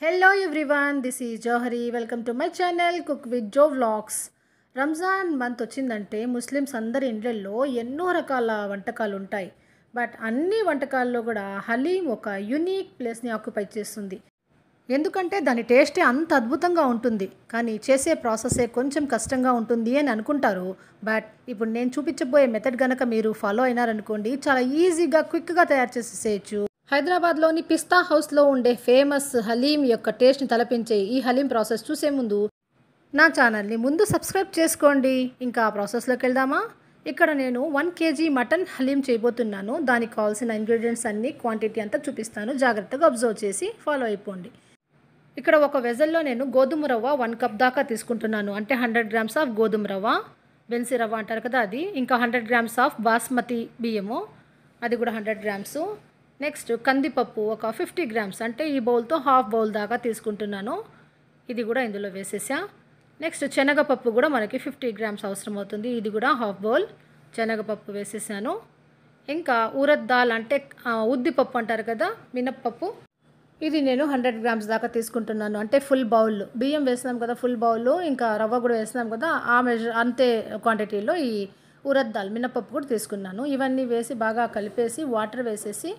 Hello everyone, this is Johari. Welcome to my channel Cook with Jo Vlogs. Ramzan month వచ్చిందంటే Muslims అందరి ఇండ్లల్లో ఎన్నో రకాల వంటకాలు ఉంటాయి. బట్ అన్ని వంటకాల్లో కూడా హలీం ఒక యూనిక్ ప్లేస్ని ఆక్యుపై చేస్తుంది. ఎందుకంటే దాని టేస్టే అంత అద్భుతంగా ఉంటుంది, కానీ చేసే ప్రాసెసే కొంచెం కష్టంగా ఉంటుంది అని అనుకుంటారు. బట్ ఇప్పుడు నేను చూపించబోయే మెథడ్ కనుక మీరు ఫాలో అయినారనుకోండి, చాలా ఈజీగా క్విక్గా తయారు చేసేసేయచ్చు. హైదరాబాద్లోని పిస్తా హౌస్లో ఉండే ఫేమస్ హలీం యొక్క టేస్ట్ని తలపించే ఈ హలీం ప్రాసెస్ చూసే ముందు నా ఛానల్ని ముందు సబ్స్క్రైబ్ చేసుకోండి. ఇంకా ఆ ప్రాసెస్లోకి వెళ్దామా? ఇక్కడ నేను 1 kg మటన్ హలీం చేయబోతున్నాను. దానికి కావాల్సిన ఇంగ్రీడియంట్స్ అన్ని క్వాంటిటీ అంతా చూపిస్తాను. జాగ్రత్తగా అబ్జర్వ్ చేసి ఫాలో అయిపోండి. ఇక్కడ ఒక వెజల్లో నేను గోధుమ రవ్వ 1 కప్ దాకా తీసుకుంటున్నాను. అంటే 100 గ్రామ్స్ ఆఫ్ గోధుమ రవ్వ, బెన్సీ రవ్వ అంటారు కదా అది. ఇంకా 100 గ్రామ్స్ ఆఫ్ బాస్మతి బియ్యము, అది కూడా 100 గ్రామ్స్. నెక్స్ట్ కందిపప్పు ఒక 50 గ్రామ్స్, అంటే ఈ బౌల్తో హాఫ్ బౌల్ దాకా తీసుకుంటున్నాను. ఇది కూడా ఇందులో వేసేసా. నెక్స్ట్ శనగపప్పు కూడా మనకి 50 గ్రామ్స్ అవసరం అవుతుంది. ఇది కూడా హాఫ్ బౌల్ శనగపప్పు వేసేసాను. ఇంకా ఉరద్ దాల్ అంటే ఉద్దిపప్పు అంటారు కదా, మినప్పప్పు, ఇది నేను 100 గ్రామ్స్ దాకా తీసుకుంటున్నాను. అంటే ఫుల్ బౌల్ బియ్యం వేసినాం కదా, ఫుల్ బౌల్, ఇంకా రవ్వ కూడా వేసినాం కదా, ఆ అంతే క్వాంటిటీలో ఈ ఉరద్ దాల్ మినప్పప్పు కూడా తీసుకున్నాను. ఇవన్నీ వేసి బాగా కలిపేసి వాటర్ వేసేసి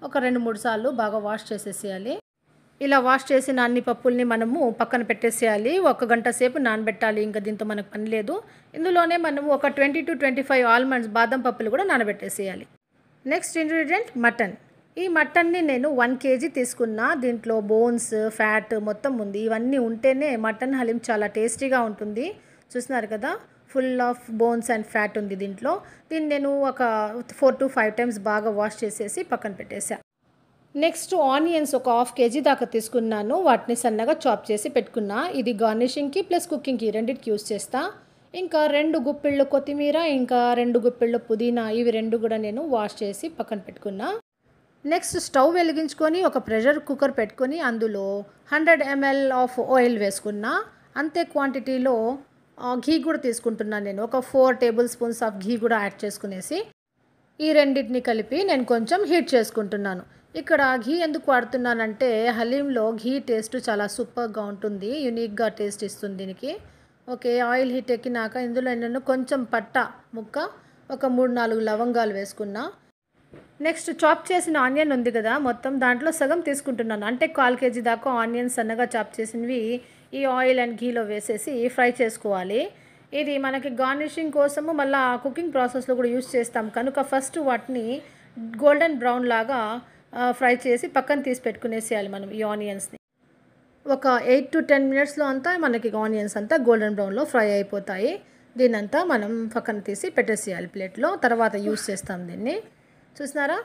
ఒక 2-3 సార్లు బాగా వాష్ చేసేసేయాలి. ఇలా వాష్ చేసిన అన్ని పప్పుల్ని మనము పక్కన పెట్టేసేయాలి. 1 గంట సేపు నానబెట్టాలి. ఇంకా దీంతో మనకు పని లేదు. ఇందులోనే మనము ఒక 20 to 25 ఆల్మండ్స్, బాదం పప్పులు కూడా నానబెట్టేసేయాలి. Next ingredient mutton. ఈ మటన్ని నేను 1 kg తీసుకున్నా. దీంట్లో బోన్స్, ఫ్యాట్ మొత్తం ఉంది. ఇవన్నీ ఉంటేనే మటన్ హలీం చాలా టేస్టీగా ఉంటుంది. చూస్తున్నారు కదా, full of bones and fat ఉంది దీంట్లో. దీన్ని నేను ఒక 4 to 5 టైమ్స్ బాగా వాష్ చేసేసి పక్కన పెట్టేసా. నెక్స్ట్ ఆనియన్స్ ఒక 1/2 kg దాకా తీసుకున్నాను. వాటిని సన్నగా చాప్ చేసి పెట్టుకున్నా. ఇది గార్నిషింగ్కి ప్లస్ కుకింగ్కి రెండింటికి యూస్ చేస్తా. ఇంకా 2 గుప్పిళ్ళు కొత్తిమీర, ఇంకా 2 గుప్పిళ్ళు పుదీనా, ఇవి 2 కూడా నేను వాష్ చేసి పక్కన పెట్టుకున్నా. నెక్స్ట్ స్టవ్ వెలిగించుకొని ఒక ప్రెషర్ కుక్కర్ పెట్టుకొని అందులో 100 ml ఆఫ్ ఆయిల్ వేసుకున్నా. అంతే క్వాంటిటీలో ఘీ కూడా తీసుకుంటున్నాను నేను. ఒక 4 టేబుల్ స్పూన్స్ ఆఫ్ ఘీ కూడా యాడ్ చేసుకునేసి ఈ రెండింటిని కలిపి నేను కొంచెం హీట్ చేసుకుంటున్నాను. ఇక్కడ ఘీ ఎందుకు వాడుతున్నానంటే హలీంలో ఘీ టేస్ట్ చాలా సూపర్గా ఉంటుంది, యూనిక్గా టేస్ట్ ఇస్తుంది దీనికి. ఓకే, ఆయిల్ హీట్ ఎక్కినాక ఇందులో నేను కొంచెం పట్ట ముక్క, ఒక 3-4 లవంగాలు వేసుకున్నా. నెక్స్ట్ చాప్ చేసిన ఆనియన్ ఉంది కదా, మొత్తం దాంట్లో సగం తీసుకుంటున్నాను. అంటే 1/4 kg దాకా ఆనియన్స్ సన్నగా చాప్ చేసినవి ఈ ఆయిల్ అండ్ ఘీలో వేసేసి ఫ్రై చేసుకోవాలి. ఇది మనకి గార్నిషింగ్ కోసము మళ్ళీ కుకింగ్ ప్రాసెస్లో కూడా యూస్ చేస్తాం కనుక ఫస్ట్ వాటిని గోల్డెన్ బ్రౌన్ లాగా ఫ్రై చేసి పక్కన తీసి పెట్టుకునేసేయాలి మనం ఈ ఆనియన్స్ని. ఒక 8 to 10 మినిట్స్లో అంతా మనకి ఆనియన్స్ అంతా గోల్డెన్ బ్రౌన్లో ఫ్రై అయిపోతాయి. దీన్నంతా మనం పక్కన తీసి పెట్టేసేయాలి ప్లేట్లో. తర్వాత యూస్ చేస్తాం దీన్ని. చూసినారా,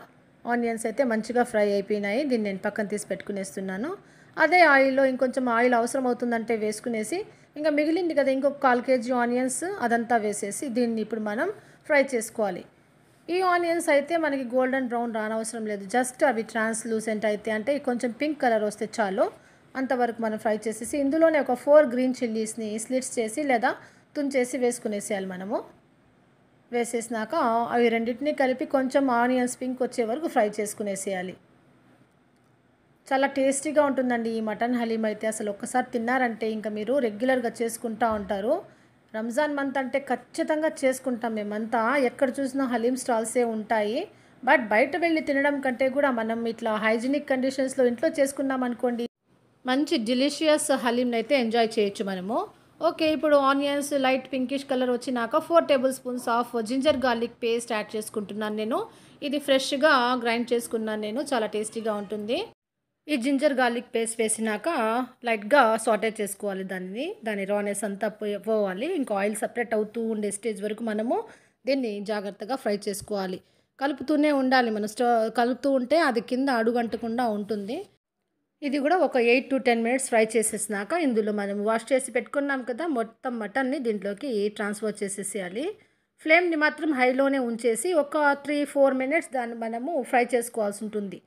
ఆనియన్స్ అయితే మంచిగా ఫ్రై అయిపోయినాయి. దీన్ని నేను పక్కన తీసి పెట్టుకునేస్తున్నాను. అదే ఆయిల్లో ఇంకొంచెం ఆయిల్ అవసరం అవుతుందంటే వేసుకునేసి, ఇంకా మిగిలింది కదా ఇంకొక 1/4 kg ఆనియన్స్, అదంతా వేసేసి దీన్ని ఇప్పుడు మనం ఫ్రై చేసుకోవాలి. ఈ ఆనియన్స్ అయితే మనకి గోల్డెన్ బ్రౌన్ రానవసరం లేదు. జస్ట్ అవి ట్రాన్స్లూసెంట్ అయితే, అంటే కొంచెం పింక్ కలర్ వస్తే చాలు. అంతవరకు మనం ఫ్రై చేసేసి ఇందులోనే ఒక 4 గ్రీన్ చిల్లీస్ని స్లిట్స్ చేసి లేదా తుంచేసి వేసుకునేసేయాలి మనము. వేసేసినాక అవి రెండింటినీ కలిపి కొంచెం ఆనియన్స్ పింక్ వచ్చే వరకు ఫ్రై చేసుకునేసేయాలి. చాలా టేస్టీగా ఉంటుందండి ఈ మటన్ హలీం అయితే. అసలు ఒక్కసారి తిన్నారంటే ఇంకా మీరు రెగ్యులర్గా చేసుకుంటూ ఉంటారు. రంజాన్ మంత్ అంటే ఖచ్చితంగా చేసుకుంటాం మేమంతా. ఎక్కడ చూసినా హలీం స్టాల్సే ఉంటాయి. బట్ బయట వెళ్ళి తినడం కంటే కూడా మనం ఇట్లా హైజీనిక్ కండిషన్స్లో ఇంట్లో చేసుకున్నాం అనుకోండి, మంచి డిలీషియస్ హలీంని అయితే ఎంజాయ్ చేయొచ్చు మనము. ఓకే, ఇప్పుడు ఆనియన్స్ లైట్ పింకిష్ కలర్ వచ్చినాక 4 tablespoons of ginger garlic paste add చేసుకుంటున్నాను నేను. ఇది ఫ్రెష్గా గ్రైండ్ చేసుకున్నాను నేను, చాలా టేస్టీగా ఉంటుంది. ఈ జింజర్ గార్లిక్ పేస్ట్ వేసినాక లైట్గా సాటే చేసుకోవాలి దాని రానెస్ అంతా పోవాలి. ఇంకా ఆయిల్ సపరేట్ అవుతూ ఉండే స్టేజ్ వరకు మనము దీన్ని జాగ్రత్తగా ఫ్రై చేసుకోవాలి. కలుపుతూనే ఉండాలి మనం. కలుపుతూ ఉంటే అది కింద అడుగంటకుండా ఉంటుంది. ఇది కూడా ఒక 8 to 10 మినిట్స్ ఫ్రై చేసేసినాక ఇందులో మనం వాష్ చేసి పెట్టుకున్నాం కదా మొత్తం మటన్ని దీంట్లోకి ట్రాన్స్ఫర్ చేసేసేయాలి. ఫ్లేమ్ని మాత్రం హైలోనే ఉంచేసి ఒక 3-4 మినిట్స్ దాన్ని మనము ఫ్రై చేసుకోవాల్సి ఉంటుంది.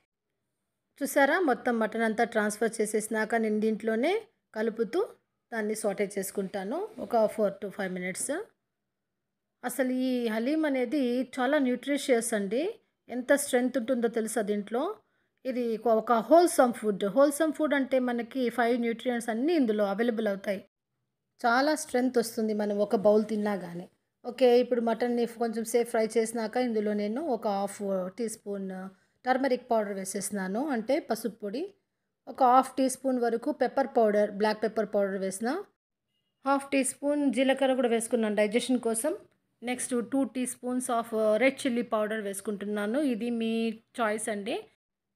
చూసారా, మొత్తం మటన్ అంతా ట్రాన్స్ఫర్ చేసేసినాక నేను దీంట్లోనే కలుపుతూ దాన్ని సాటే చేసుకుంటాను ఒక 4 to 5 మినిట్స్. అసలు ఈ హలీం అనేది చాలా న్యూట్రిషియస్ అండి. ఎంత స్ట్రెంగ్త్ ఉంటుందో తెలుసా దీంట్లో. ఇది ఒక హోల్సమ్ ఫుడ్ అంటే మనకి 5 న్యూట్రియంట్స్ అన్నీ ఇందులో అవైలబుల్ అవుతాయి. చాలా స్ట్రెంత్ వస్తుంది మనం ఒక బౌల్ తిన్నా గానీ. ఓకే. ఇప్పుడు మటన్‌ని కొంచెం సేపు ఫ్రై చేసినాక ఇందులో నేను ఒక half teaspoon turmeric powder వేసేసినాను. అంటే పసుపు పొడి. ఒక హాఫ్ టీ స్పూన్ వరకు pepper powder, black pepper powder వేసిన. హాఫ్ టీ స్పూన్ జీలకర్ర కూడా వేసుకున్నాను డైజెషన్ కోసం. Next 2 teaspoons of red chilli powder వేసుకుంటున్నాను. ఇది మీ చాయిస్ అండి.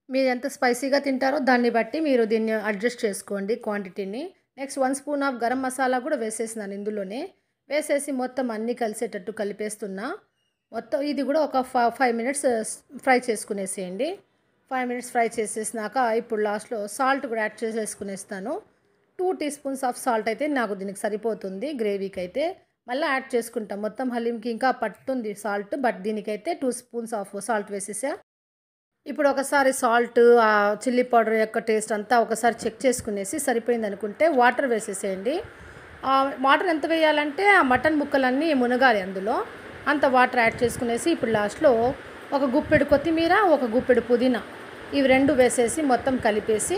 మీరు ఎంత స్పైసీగా తింటారో దాన్ని బట్టి మీరు దీన్ని అడ్జస్ట్ చేసుకోండి క్వాంటిటీని. Next 1 spoon of garam masala కూడా వేసేసినాను ఇందులోనే. వేసేసి మొత్తం అన్నీ కలిసేటట్టు కలిపేస్తున్నా. మొత్తం ఇది కూడా ఒక 5 మినిట్స్ ఫ్రై చేసుకునేసేయండి. 5 మినిట్స్ ఫ్రై చేసేసినాక ఇప్పుడు లాస్ట్‌లో సాల్ట్ కూడా యాడ్ చేసేసుకునేస్తాను. 2 టీ స్పూన్స్ ఆఫ్ సాల్ట్ అయితే నాకు దీనికి సరిపోతుంది గ్రేవీకి అయితే. మళ్ళీ యాడ్ చేసుకుంటాం. మొత్తం హలీంకి ఇంకా పట్టుతుంది సాల్ట్. బట్ దీనికైతే 2 స్పూన్స్ ఆఫ్ సాల్ట్ వేసేసా. ఇప్పుడు ఒకసారి సాల్ట్, చిల్లీ పౌడర్ యొక్క టేస్ట్ అంతా ఒకసారి చెక్ చేసుకునేసి సరిపోయిందనుకుంటే వాటర్ వేసేసేయండి. వాటర్ ఎంత వేయాలంటే ఆ మటన్ ముక్కలన్నీ మునగాలి అందులో. అంత వాటర్ యాడ్ చేసుకునేసి ఇప్పుడు లాస్ట్‌లో ఒక గుప్పెడు కొత్తిమీర, ఒక గుప్పెడు పుదీనా ఇవి 2 వేసేసి మొత్తం కలిపేసి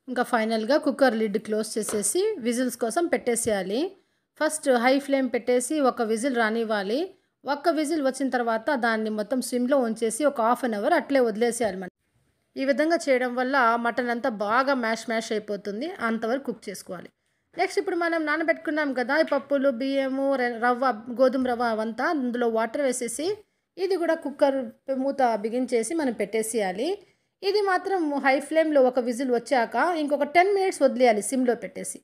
ఇంకా ఫైనల్‌గా కుక్కర్ లిడ్ క్లోజ్ చేసేసి విజిల్స్ కోసం పెట్టేసేయాలి. ఫస్ట్ హై ఫ్లేమ్ పెట్టేసి ఒక విజిల్ రానివ్వాలి. ఒక్క విజిల్ వచ్చిన తర్వాత దాన్ని మొత్తం సిమ్‌లో ఉంచేసి ఒక హాఫ్ అన్ అవర్ అట్లే వదిలేసేయాలి మనం. ఈ విధంగా చేయడం వల్ల మటన్ అంతా బాగా మ్యాష్ అయిపోతుంది. అంతవరకు కుక్ చేసుకోవాలి. నెక్స్ట్ ఇప్పుడు మనం నానబెట్టుకున్నాం కదా! ఈ పప్పులు, బియ్యము, రవ్వ, గోధుమ రవ్వ అవంతా అందులో వాటర్ వేసేసి ఇది కూడా కుక్కర్ మూత బిగించేసి మనం పెట్టేసేయాలి. ఇది మాత్రం హై ఫ్లేమ్‌లో ఒక విజిల్ వచ్చాక ఇంకొక 10 మినిట్స్ వదిలేయాలి సిమ్‌లో పెట్టేసి.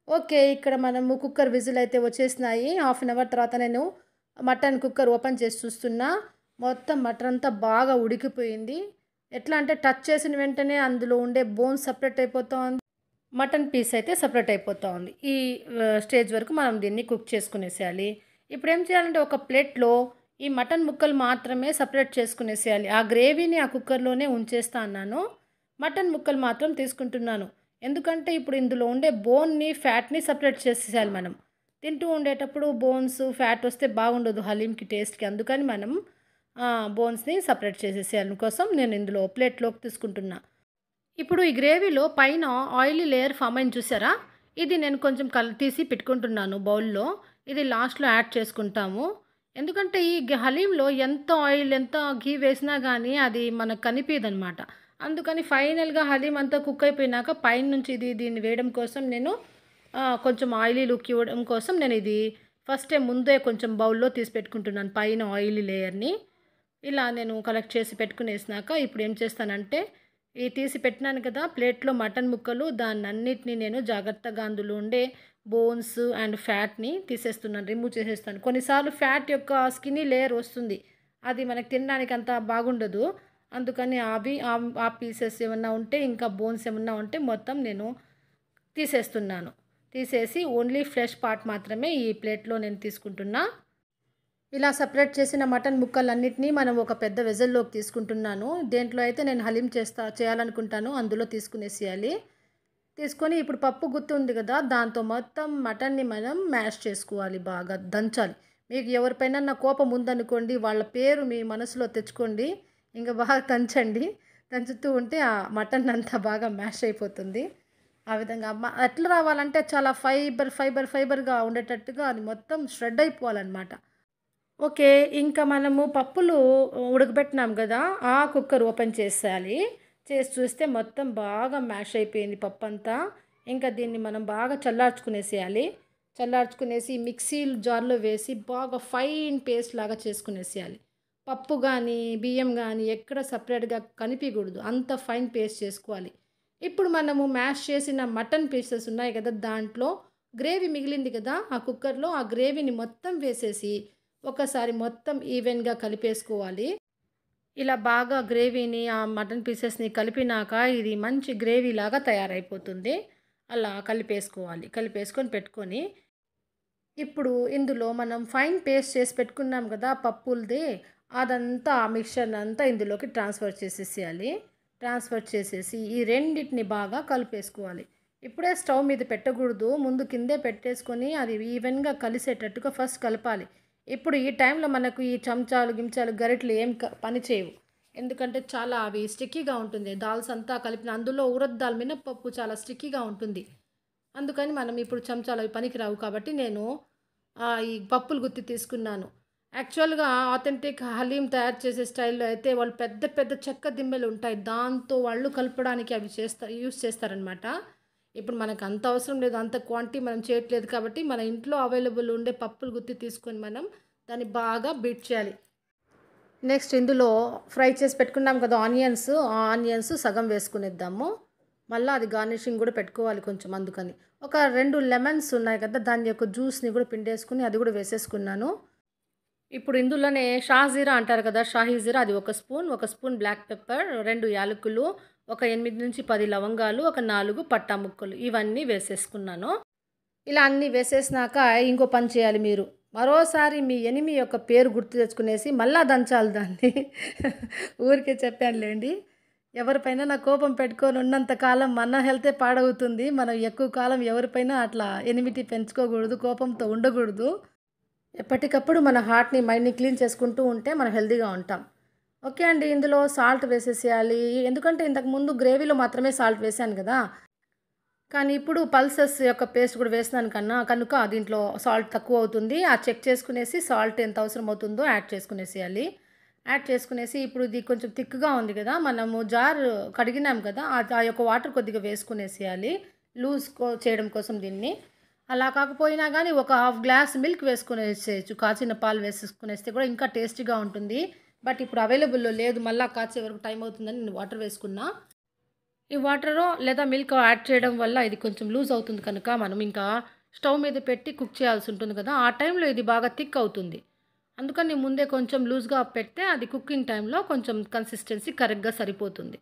ఓకే. ఇక్కడ మనము కుక్కర్ విజిల్ అయితే వచ్చేసినాయి. హాఫ్ అన్ అవర్ తర్వాత నేను మటన్ కుక్కర్ ఓపెన్ చేసి చూస్తున్నా. మొత్తం మటన్ అంతా బాగా ఉడికిపోయింది. ఎట్లా అంటే టచ్ చేసిన వెంటనే అందులో ఉండే బోన్స్ సెపరేట్ అయిపోతా ఉంది. మటన్ పీస్ అయితే సెపరేట్ అయిపోతా ఉంది. ఈ స్టేజ్ వరకు మనం దీన్ని కుక్ చేసుకునేసేయాలి. ఇప్పుడు ఏం చేయాలంటే ఒక ప్లేట్‌లో ఈ మటన్ ముక్కలు మాత్రమే సెపరేట్ చేసుకునేసేయాలి. ఆ గ్రేవీని ఆ కుక్కర్‌లోనే ఉంచేస్తా అన్నాను. మటన్ ముక్కలు మాత్రం తీసుకుంటున్నాను. ఎందుకంటే ఇప్పుడు ఇందులో ఉండే బోన్‌ని, ఫ్యాట్‌ని సెపరేట్ చేసేయాలి మనం. తింటూ ఉండేటప్పుడు బోన్స్, ఫ్యాట్ వస్తే బాగుండదు హలీంకి టేస్ట్‌కి. అందుకని మనం బోన్స్‌ని సెపరేట్ చేసేసేయాలి కోసం నేను ఇందులో ప్లేట్‌లోకి తీసుకుంటున్నా. ఇప్పుడు ఈ గ్రేవీలో పైన ఆయిలీ లేయర్ ఫామ్ అయింది చూసారా? ఇది నేను కొంచెం తీసి పెట్టుకుంటున్నాను బౌల్‌లో. ఇది లాస్ట్‌లో యాడ్ చేసుకుంటాము. ఎందుకంటే ఈ హలీంలో ఎంత ఆయిల్, ఎంత ఘీ వేసినా గానీ అది మనకు కనిపియదనమాట. అందుకని ఫైనల్‌గా హలీం అంతా కుక్ అయిపోయినాక పైనుంచి దీన్ని వేయడం కోసం నేను కొంచెం ఆయిలీ లుక్ ఇవ్వడం కోసం నేను ఇది ఫస్టే ముందే కొంచెం బౌల్‌లో తీసి పెట్టుకుంటున్నాను పైన ఆయిలీ లేయర్‌ని. ఇలా నేను కలెక్ట్ చేసి పెట్టుకునేసినాక ఇప్పుడు ఏం చేస్తానంటే ఈ తీసి పెట్టినాను కదా ప్లేట్‌లో మటన్ ముక్కలు దాన్నన్నిటిని నేను జాగ్రత్తగా అందులో ఉండే బోన్స్ అండ్ ఫ్యాట్‌ని తీసేస్తున్నాను. రిమూవ్ చేసేస్తాను. కొన్నిసార్లు ఫ్యాట్ యొక్క స్కిన్నీ లేయర్ వస్తుంది. అది మనకు తినడానికి అంత బాగుండదు. అందుకని అవి ఆ పీసెస్ ఏమన్నా ఉంటే ఇంకా బోన్స్ ఏమన్నా ఉంటే మొత్తం నేను తీసేస్తున్నాను. తీసేసి ఓన్లీ ఫ్లెష్ పార్ట్ మాత్రమే ఈ ప్లేట్‌లో నేను తీసుకుంటున్నా. ఇలా సెపరేట్ చేసిన మటన్ ముక్కలన్నిటినీ మనం ఒక పెద్ద వెజల్‌లోకి తీసుకుంటున్నాను. దేంట్లో అయితే నేను హలీం చేయాలనుకుంటానో అందులో తీసుకునేసేయాలి. తీసుకొని ఇప్పుడు పప్పు గుత్తి ఉంది కదా! దాంతో మొత్తం మటన్‌ని మనం మ్యాష్ చేసుకోవాలి బాగా దంచాలి. మీకు ఎవరిపైనన్నా కోపం ఉందనుకోండి వాళ్ళ పేరు మీ మనసులో తెచ్చుకోండి. ఇంక బాగా దంచండి. దంచుతూ ఉంటే ఆ మటన్ అంతా బాగా మ్యాష్ అయిపోతుంది. ఆ విధంగా ఎట్లా రావాలంటే చాలా ఫైబర్‌గా ఉండేటట్టుగా అది మొత్తం షెడ్ అయిపోవాలన్నమాట. ఓకే. ఇంకా మనము పప్పులు ఉడకబెట్టినాం గదా! ఆ కుక్కర్ ఓపెన్ చేసేయాలి. చేసి చూస్తే మొత్తం బాగా మ్యాష్ అయిపోయింది పప్పంతా. ఇంకా దీన్ని మనం బాగా చల్లార్చుకునేసేయాలి. చల్లార్చుకునేసి మిక్సీ జార్‌లో వేసి బాగా ఫైన్ పేస్ట్ లాగా చేసుకునేసేయాలి. పప్పు గానీ, బియ్యం గానీ ఎక్కడ సెపరేట్‌గా కనిపియకూడదు. అంత ఫైన్ పేస్ట్ చేసుకోవాలి. ఇప్పుడు మనము మ్యాష్ చేసిన మటన్ పీసెస్ ఉన్నాయి గదా! దాంట్లో గ్రేవీ మిగిలింది గదా! ఆ కుక్కర్‌లో ఆ గ్రేవీని మొత్తం వేసేసి ఒకసారి మొత్తం ఈవెన్‌గా కలిపేసుకోవాలి. ఇలా బాగా గ్రేవీని, ఆ మటన్ పీసెస్‌ని కలిపినాక ఇది మంచి గ్రేవీలాగా తయారైపోతుంది. అలా కలిపేసుకోవాలి. కలిపేసుకొని పెట్టుకొని, ఇప్పుడు ఇందులో మనం ఫైన్ పేస్ట్ చేసి పెట్టుకున్నాం గదా! పప్పులది అదంతా ఆ మిక్స్చర్‌నంతా ఇందులోకి ట్రాన్స్‌ఫర్ చేసేసేయాలి. ట్రాన్స్‌ఫర్ చేసేసి ఈ రెండిటిని బాగా కలిపేసుకోవాలి. ఇప్పుడే స్టవ్ మీద పెట్టకూడదు. ముందు కిందే పెట్టేసుకొని అది ఈవెన్‌గా కలిసేటట్టుగా ఫస్ట్ కలపాలి. ఇప్పుడు ఈ టైంలో మనకు ఈ చెంచాలు, గించాలు, గరిటెలు ఏం పని చేయవు. ఎందుకంటే చాలా అవి స్టిక్కీగా ఉంటుంది. దాల్స్ అంతా కలిపిన అందులో ఉరద్ దాల్ మినప్పప్పు చాలా స్టిక్కీగా ఉంటుంది. అందుకని మనం ఇప్పుడు చెంచాలు అవి పనికిరావు కాబట్టి నేను ఈ పప్పులు గుత్తి తీసుకున్నాను. యాక్చువల్‌గా ఆథెంటిక్ హలీం తయారు చేసే స్టైల్‌లో అయితే వాళ్ళు పెద్ద పెద్ద చెక్క దిమ్మెలు ఉంటాయి. దాంతో వాళ్ళు కలపడానికి అవి యూజ్ చేస్తారనమాట. ఇప్పుడు మనకు అంత అవసరం లేదు. అంత క్వాంటిటీ మనం చేయట్లేదు కాబట్టి మన ఇంట్లో అవైలబుల్ ఉండే పప్పులు గుత్తి తీసుకొని మనం దాన్ని బాగా బీట్ చేయాలి. నెక్స్ట్ ఇందులో ఫ్రై చేసి పెట్టుకున్నాం కదా ఆనియన్స్, ఆ ఆనియన్స్ సగం వేసుకునేద్దాము. మళ్ళీ అది గార్నిషింగ్ కూడా పెట్టుకోవాలి కొంచెం అందుకని. ఒక 2 లెమన్స్ ఉన్నాయి కదా దాని యొక్క జ్యూస్ని కూడా పిండేసుకుని అది కూడా వేసేసుకున్నాను. ఇప్పుడు ఇందులోనే షాజీరా అంటారు కదా, షాహీ జీరా అది ఒక స్పూన్ బ్లాక్ పెప్పర్, 2 యాలకులు, ఒక 8-10 లవంగాలు, ఒక 4 పట్టా ముక్కలు ఇవన్నీ వేసేసుకున్నాను. ఇలా అన్నీ వేసేసినాక ఇంకో పని చేయాలి మీరు. మరోసారి మీ ఎనిమి యొక్క పేరు గుర్తు తెచ్చుకునేసి మళ్ళా దంచాలి దాన్ని. ఊరికే చెప్పానులేండి. ఎవరిపైన నా కోపం పెట్టుకొని ఉన్నంత కాలం మన హెల్తే పాడవుతుంది. మనం ఎక్కువ కాలం ఎవరిపైన అట్లా ఎనిమిటీ పెంచుకోకూడదు, కోపంతో ఉండకూడదు. ఎప్పటికప్పుడు మన హార్ట్‌ని, మైండ్‌ని క్లీన్ చేసుకుంటూ ఉంటే మనం హెల్తీగా ఉంటాం. ఓకే అండి. ఇందులో సాల్ట్ వేసేసేయాలి. ఎందుకంటే ఇంతకుముందు గ్రేవీలో మాత్రమే సాల్ట్ వేశాను కదా! కానీ ఇప్పుడు పల్సెస్ యొక్క పేస్ట్ కూడా వేస్తున్నాను కనుక దీంట్లో సాల్ట్ తక్కువ అవుతుంది. చెక్ చేసుకునేసి సాల్ట్ ఎంత అవసరం అవుతుందో యాడ్ చేసుకునేసేయాలి. యాడ్ చేసుకునేసి ఇప్పుడు ఇది కొంచెం థిక్‌గా ఉంది కదా! మనము జార్ కడిగినాం కదా! ఆ యొక్క వాటర్ కొద్దిగా వేసుకునేసేయాలి. చేయడం కోసం దీన్ని. అలా కాకపోయినా కానీ ఒక హాఫ్ గ్లాస్ మిల్క్ వేసుకునేసేయచ్చు. కాచిన పాలు వేసేసుకునేస్తే కూడా ఇంకా టేస్టీగా ఉంటుంది. బట్ ఇప్పుడు అవైలబుల్‌లో లేదు. మళ్ళా కాచే వరకు టైం అవుతుందని నేను వాటర్ వేసుకున్నా. ఈ వాటరో లేదా మిల్క్ యాడ్ చేయడం వల్ల ఇది కొంచెం లూజ్ అవుతుంది కనుక మనం ఇంకా స్టవ్ మీద పెట్టి కుక్ చేయాల్సి ఉంటుంది కదా! ఆ టైంలో ఇది బాగా థిక్ అవుతుంది. అందుకని ముందే కొంచెం లూజ్‌గా పెడితే అది కుకింగ్ టైంలో కొంచెం కన్సిస్టెన్సీ కరెక్ట్‌గా సరిపోతుంది.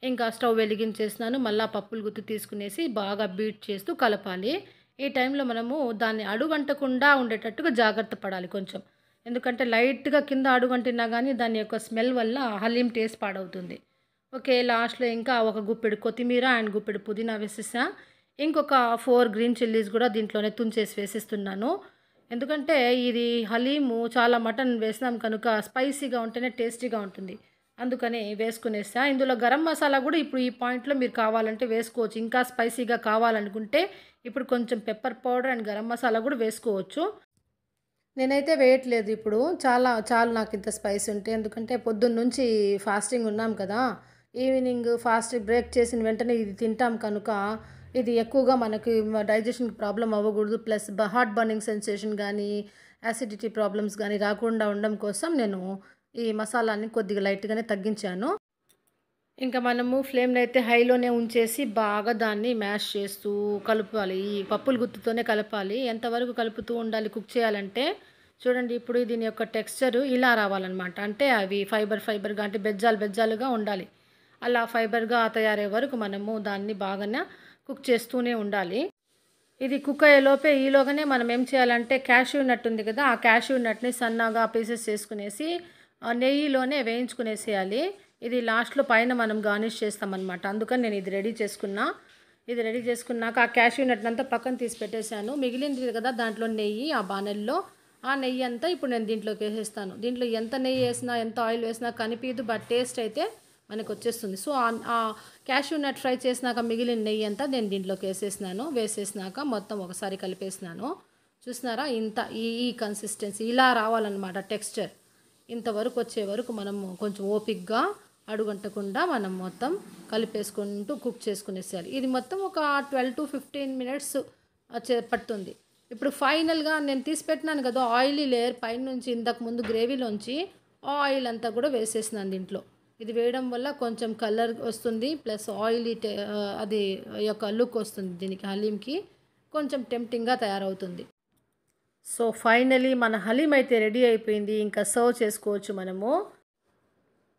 ఇంకా స్టవ్ వెలిగించేసినాను. మళ్ళా పప్పులు గుత్తి తీసుకునేసి బాగా బీట్ చేస్తూ కలపాలి. ఈ టైంలో మనము దాన్ని అడుగంటకుండా ఉండేటట్టుగా జాగ్రత్త పడాలి కొంచెం. ఎందుకంటే లైట్‌గా కింద అడుగంటినా గానీ దాని యొక్క స్మెల్ వల్ల హలీం టేస్ట్ పాడవుతుంది. ఓకే. లాస్ట్‌లో ఇంకా ఒక గుప్పెడు కొత్తిమీర అండ్ గుప్పెడు పుదీనా వేసేసా. ఇంకొక 4 గ్రీన్ చిల్లీస్ కూడా దీంట్లోనే తుంచేసి వేసేస్తున్నాను. ఎందుకంటే ఇది హలీము చాలా మటన్ వేసినాం కనుక స్పైసీగా ఉంటేనే టేస్టీగా ఉంటుంది. అందుకని వేసుకునేసా. ఇందులో గరం మసాలా కూడా ఇప్పుడు ఈ పాయింట్‌లో మీరు కావాలంటే వేసుకోవచ్చు. ఇంకా స్పైసీగా కావాలనుకుంటే ఇప్పుడు కొంచెం pepper powder and garam masala కూడా వేసుకోవచ్చు. నేనైతే వేయట్లేదు ఇప్పుడు. చాలు నాకింత స్పైసీ ఉంటే. ఎందుకంటే పొద్దున్నుంచి ఫాస్టింగ్ ఉన్నాం కదా! ఈవినింగ్ ఫాస్ట్ బ్రేక్ చేసిన వెంటనే ఇది తింటాం కనుక ఇది ఎక్కువగా మనకి డైజెషన్‌కి ప్రాబ్లమ్ అవ్వకూడదు. ప్లస్ హార్ట్ బర్నింగ్ సెన్సేషన్ గానీ, యాసిడిటీ ప్రాబ్లమ్స్ గానీ రాకుండా ఉండడం కోసం నేను ఈ మసాలాని కొద్దిగా లైట్‌గానే తగ్గించాను. ఇంకా మనము ఫ్లేమ్‌నైతే హైలోనే ఉంచేసి బాగా దాన్ని మ్యాష్ చేస్తూ కలపాలి. ఈ పప్పుల గుత్తితోనే కలపాలి. ఎంతవరకు కలుపుతూ ఉండాలి కుక్ చేయాలంటే, చూడండి ఇప్పుడు దీని యొక్క టెక్స్చర్ ఇలా రావాలనమాట. అంటే అవి ఫైబర్‌గా అంటే బెజ్జాలుగా ఉండాలి. అలా ఫైబర్‌గా తయారయ్యే వరకు మనము దాన్ని బాగానే కుక్ చేస్తూనే ఉండాలి. ఇది కుక్ అయ్యేలోపే ఈలోగానే మనం ఏం చేయాలంటే క్యాష్యూ నట్ ఉంది కదా! ఆ క్యాష్యూ నట్‌ని సన్నగా పీసెస్ చేసుకునేసి నెయ్యిలోనే వేయించుకునేసేయాలి. ఇది లాస్ట్‌లో పైన మనం గార్నిష్ చేస్తామనమాట. అందుకని నేను ఇది రెడీ చేసుకున్నా. ఇది రెడీ చేసుకున్నాక ఆ క్యాష్యూ నట్‌నంతా పక్కన తీసి పెట్టేశాను. మిగిలింది కదా దాంట్లో నెయ్యి ఆ బానెల్లో, ఆ నెయ్యి అంతా ఇప్పుడు నేను దీంట్లోకి వేసేస్తాను. దీంట్లో ఎంత నెయ్యి వేసినా, ఎంత ఆయిల్ వేసినా కనిపియదు. బట్ టేస్ట్ అయితే మనకొచ్చేస్తుంది. సో, ఆ క్యాష్యూ నట్ ఫ్రై చేసినాక మిగిలిన నెయ్యి అంతా నేను దీంట్లోకి వేసేసినాక మొత్తం ఒకసారి కలిపేసినాను. చూసినారా? ఈ కన్సిస్టెన్సీ ఇలా రావాలన్నమాట టెక్స్చర్. ఇంతవరకు వచ్చే వరకు మనము కొంచెం ఓపిక్గా అడుగంటకుండా మనం మొత్తం కలిపేసుకుంటూ కుక్ చేసుకునేసేయాలి. ఇది మొత్తం ఒక 12-15 మినిట్స్ పడుతుంది. ఇప్పుడు ఫైనల్‌గా నేను తీసి పెట్టినాను కదా ఆయిలీ లేయర్ పైనుంచి ఇంతకుముందు గ్రేవీలోంచి ఆయిల్ అంతా కూడా వేసేసినాను దీంట్లో. ఇది వేయడం వల్ల కొంచెం కలర్ వస్తుంది. ప్లస్ అది యొక్క లుక్ వస్తుంది దీనికి హలీంకి. కొంచెం టెంప్టింగ్‌గా తయారవుతుంది. సో, ఫైనలీ మన హలీం అయితే రెడీ అయిపోయింది. ఇంకా సర్వ్ చేసుకోవచ్చు మనము.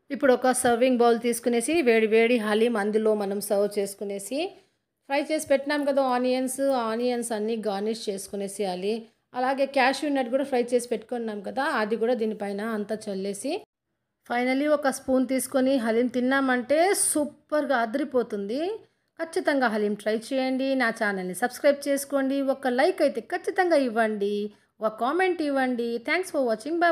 ఇప్పుడు ఒక సర్వింగ్ బౌల్ తీసుకునేసి వేడి హలీం అందులో మనం సర్వ్ చేసుకునేసి ఫ్రై చేసి పెట్టినాం కదా ఆనియన్స్ అన్నీ గార్నిష్ చేసుకునేసేయాలి. అలాగే క్యాష్యూ నట్ కూడా ఫ్రై చేసి పెట్టుకున్నాం కదా అది కూడా దీనిపైన అంతా చల్లేసి ఫైనలీ ఒక స్పూన్ తీసుకొని హలీం తిన్నామంటే సూపర్‌గా అదిరిపోతుంది. ఖచ్చితంగా హలీం ట్రై చేయండి. నా ఛానల్‌ని సబ్స్క్రైబ్ చేసుకోండి. ఒక లైక్ అయితే ఖచ్చితంగా ఇవ్వండి. ఒక కామెంట్ ఇవ్వండి. Thanks for watching. బై.